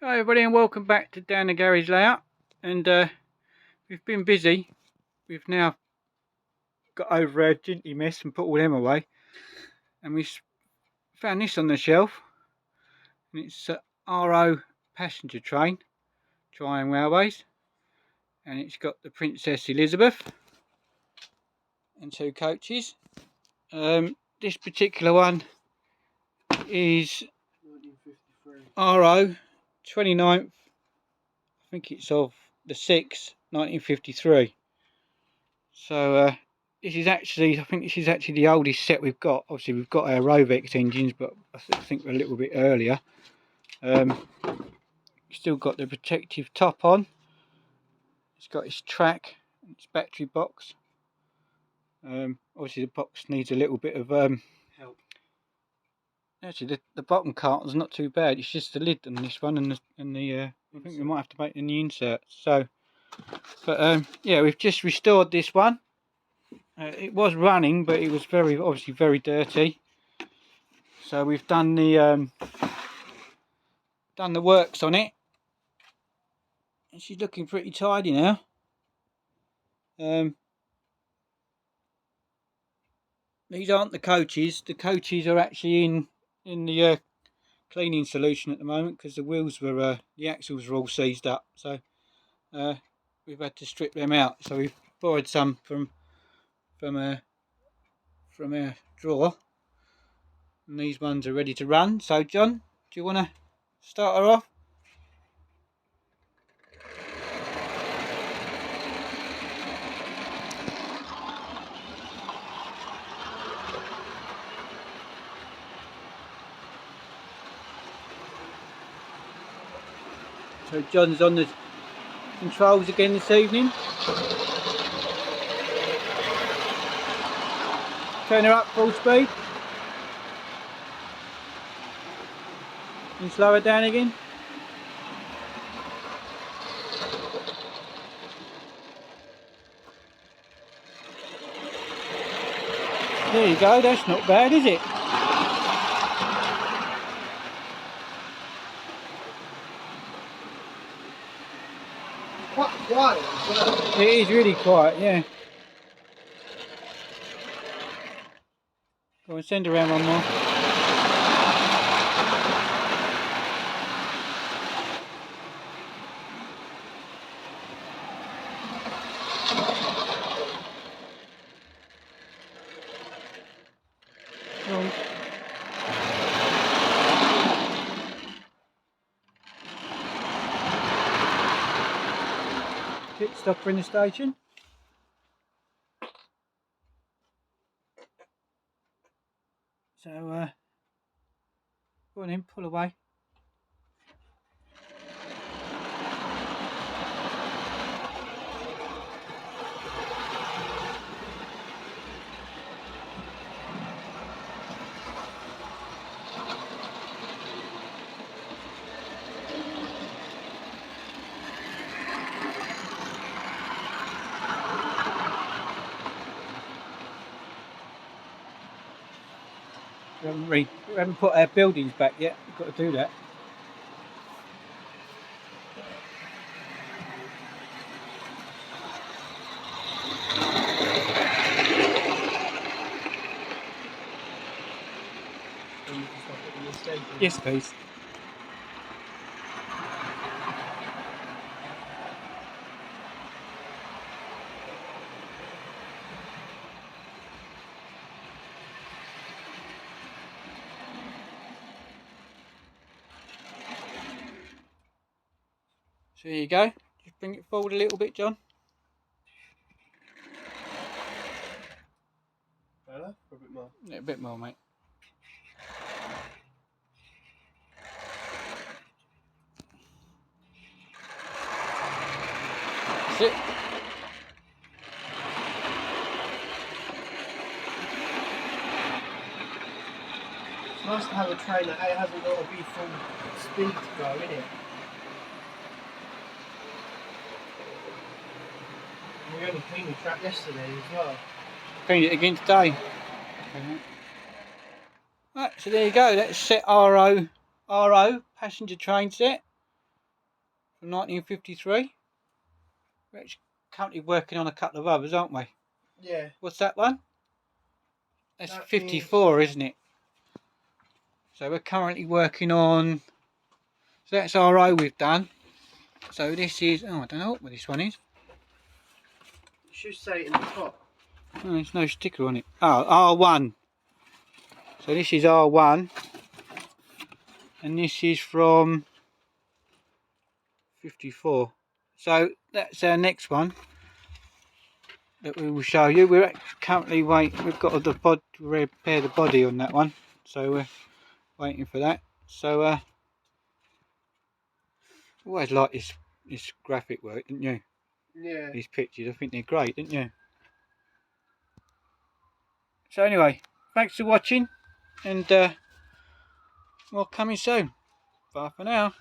Hi everybody and welcome back to Dan the Garage Layout. And we've been busy. We've now got over our ginty mess and put all them away. And we found this on the shelf. And it's a RO passenger train, Triangle Railways. And it's got the Princess Elizabeth and 2 coaches. This particular one is 1953. RO 29th, I think it's of the 6th, 1953. So this is actually, I think this is actually the oldest set we've got. Obviously we've got our Rovex engines, but I think we're a little bit earlier. Still got the protective top on. It's got its track, its battery box. Obviously the box needs a little bit of help. Actually the bottom carton's not too bad. It's just the lid on this one and the I think we might have to make the new insert. So, but yeah, we've just restored this one. It was running, but it was obviously very dirty. So we've done the works on it, and she's looking pretty tidy now. These aren't the coaches. The coaches are actually in the cleaning solution at the moment because the wheels were the axles were all seized up. So we've had to strip them out. So we've borrowed some from our drawer, and these ones are ready to run. So John, do you want to start her off? So John's on the controls again this evening. Turn her up full speed. And slow her down again. There you go, that's not bad, is it? Quite quiet as well. It is really quiet, yeah. Go and send around one more. Pit stopper in the station. So, go on in, pull away. We haven't put our buildings back yet. We've got to do that. Yes, please. So there you go. Just bring it forward a little bit, John. Better? Or a bit more? Yeah, a bit more, mate. That's it. It's nice to have a train that hasn't got to be full speed to go, isn't it? And we only cleaned the track yesterday as well. Cleaned it again today. Okay. Right, so there you go. That's set RO passenger train set. from 1953. We're actually currently working on a couple of others, aren't we? Yeah. What's that one? That's That 54, isn't it? So we're currently working on... So that's RO we've done. So this is... Oh, I don't know what this one is. You should say it in the top. Oh, there's no sticker on it. Oh, R1. So this is R1. And this is from 54. So that's our next one that we will show you. We're currently waiting. We've got to repair the body on that one. So we're waiting for that. So always like this graphic work, didn't you? Yeah. These pictures, I think they're great, didn't you? So anyway, thanks for watching, and more coming soon. Bye for now.